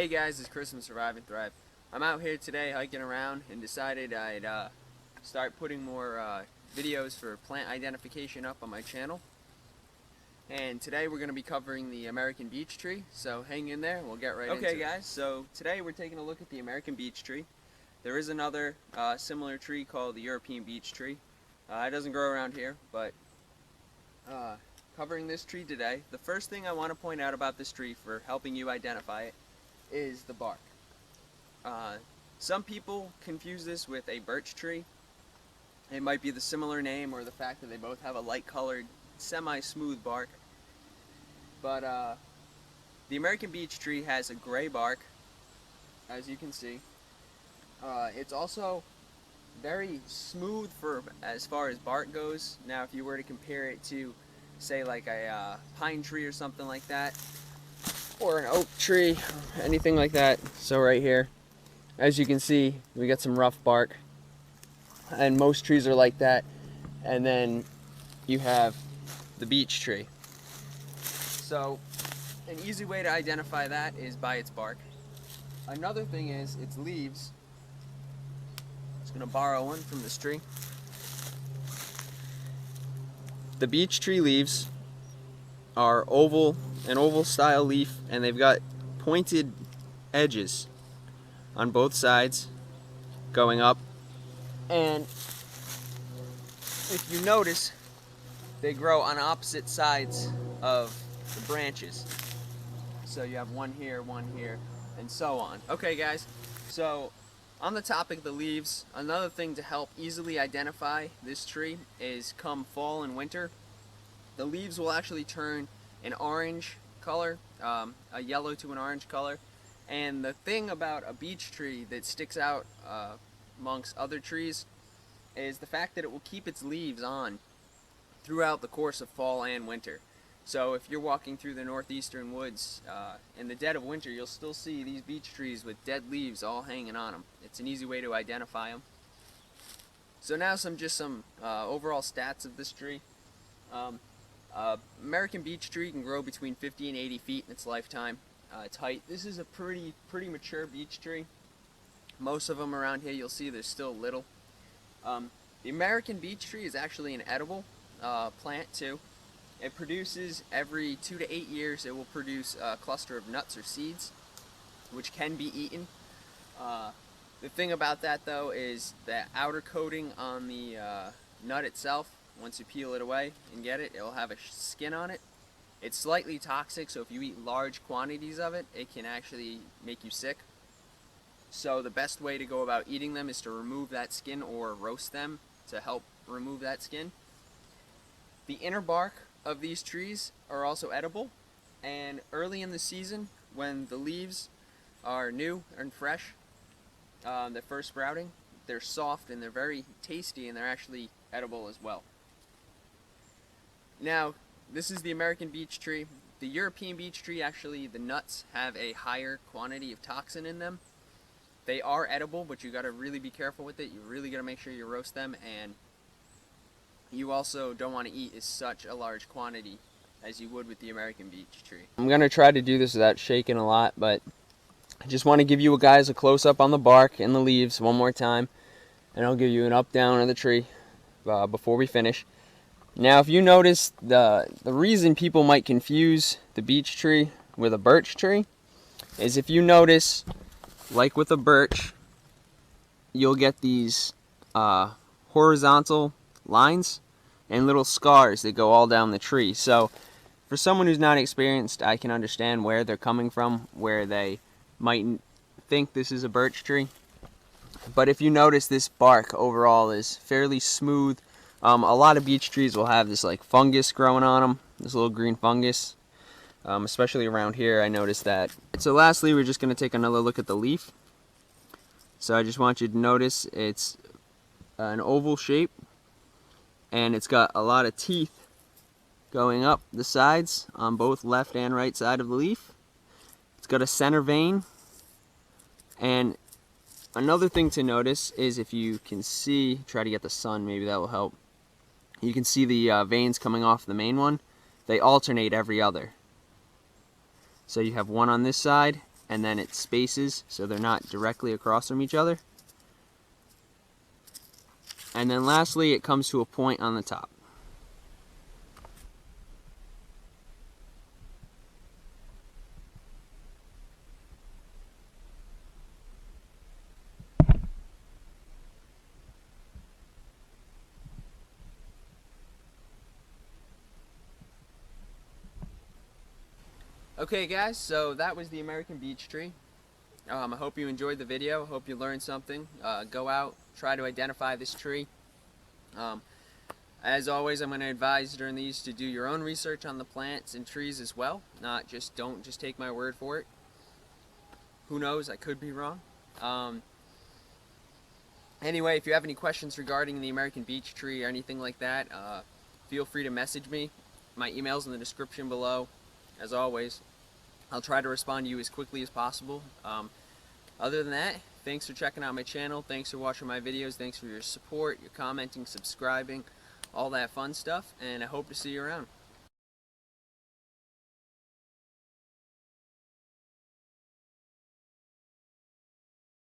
Hey guys, it's Chris from SurviveNnThrive. I'm out here today hiking around and decided I'd start putting more videos for plant identification up on my channel. And today we're going to be covering the American beech tree, so hang in there and we'll get right into it. Okay guys, so today we're taking a look at the American beech tree. There is another similar tree called the European beech tree. It doesn't grow around here, but covering this tree today, the first thing I want to point out about this tree for helping you identify it is the bark. Some people confuse this with a birch tree. It might be the similar name or the fact that they both have a light colored, semi-smooth bark. But the American beech tree has a gray bark, as you can see. It's also very smooth for as far as bark goes. Now if you were to compare it to, say, like a pine tree or something like that, or an oak tree, anything like that. So right here, as you can see, we got some rough bark, and most trees are like that. And then you have the beech tree. So an easy way to identify that is by its bark. Another thing is its leaves. I'm just gonna borrow one from this tree. The beech tree leaves are an oval style leaf, and they've got pointed edges on both sides going up. And if you notice, they grow on opposite sides of the branches. So you have one here, and so on. Okay guys, so on the topic of the leaves, another thing to help easily identify this tree is come fall and winter, the leaves will actually turn an orange color, a yellow to an orange color. And the thing about a beech tree that sticks out amongst other trees is the fact that it will keep its leaves on throughout the course of fall and winter. So if you're walking through the northeastern woods in the dead of winter, you'll still see these beech trees with dead leaves all hanging on them. It's an easy way to identify them. So now some overall stats of this tree. American beech tree can grow between 50 and 80 feet in its lifetime. Its height. This is a pretty mature beech tree. Most of them around here, you'll see they're still little. The American beech tree is actually an edible plant too. It produces every 2 to 8 years. It will produce a cluster of nuts or seeds, which can be eaten. The thing about that though is that outer coating on the nut itself. Once you peel it away and get it, it'll have a skin on it. It's slightly toxic, so if you eat large quantities of it, it can actually make you sick. So the best way to go about eating them is to remove that skin or roast them to help remove that skin. The inner bark of these trees are also edible, and early in the season, when the leaves are new and fresh, they're first sprouting, they're soft and they're very tasty, and they're actually edible as well. Now, this is the American beech tree. The European beech tree, actually, the nuts have a higher quantity of toxin in them. They are edible, but you gotta really be careful with it. You really gotta make sure you roast them, and you also don't want to eat as such a large quantity as you would with the American beech tree. I'm gonna try to do this without shaking a lot, but I just want to give you guys a close-up on the bark and the leaves one more time, and I'll give you an up-down of the tree before we finish. Now if you notice, the reason people might confuse the beech tree with a birch tree is if you notice, like with a birch, you'll get these horizontal lines and little scars that go all down the tree. So for someone who's not experienced, I can understand where they're coming from, where they might think this is a birch tree. But if you notice, this bark overall is fairly smooth. A lot of beech trees will have this like fungus growing on them, this little green fungus, especially around here. I noticed that. So lastly, we're just going to take another look at the leaf. So I just want you to notice it's an oval shape, and it's got a lot of teeth going up the sides on both left and right side of the leaf. It's got a center vein, and another thing to notice is, if you can see, try to get the sun, maybe that will help. You can see the veins coming off the main one. They alternate every other. So you have one on this side and then it spaces so they're not directly across from each other. And then lastly, it comes to a point on the top. Okay guys, so that was the American beech tree. I hope you enjoyed the video. I hope you learned something. Go out, try to identify this tree. As always, I'm going to advise during these to do your own research on the plants and trees as well. Don't just take my word for it. Who knows, I could be wrong. Anyway, if you have any questions regarding the American beech tree or anything like that, feel free to message me. My email's in the description below. As always, I'll try to respond to you as quickly as possible. Other than that, thanks for checking out my channel. Thanks for watching my videos. Thanks for your support, your commenting, subscribing, all that fun stuff. And I hope to see you around.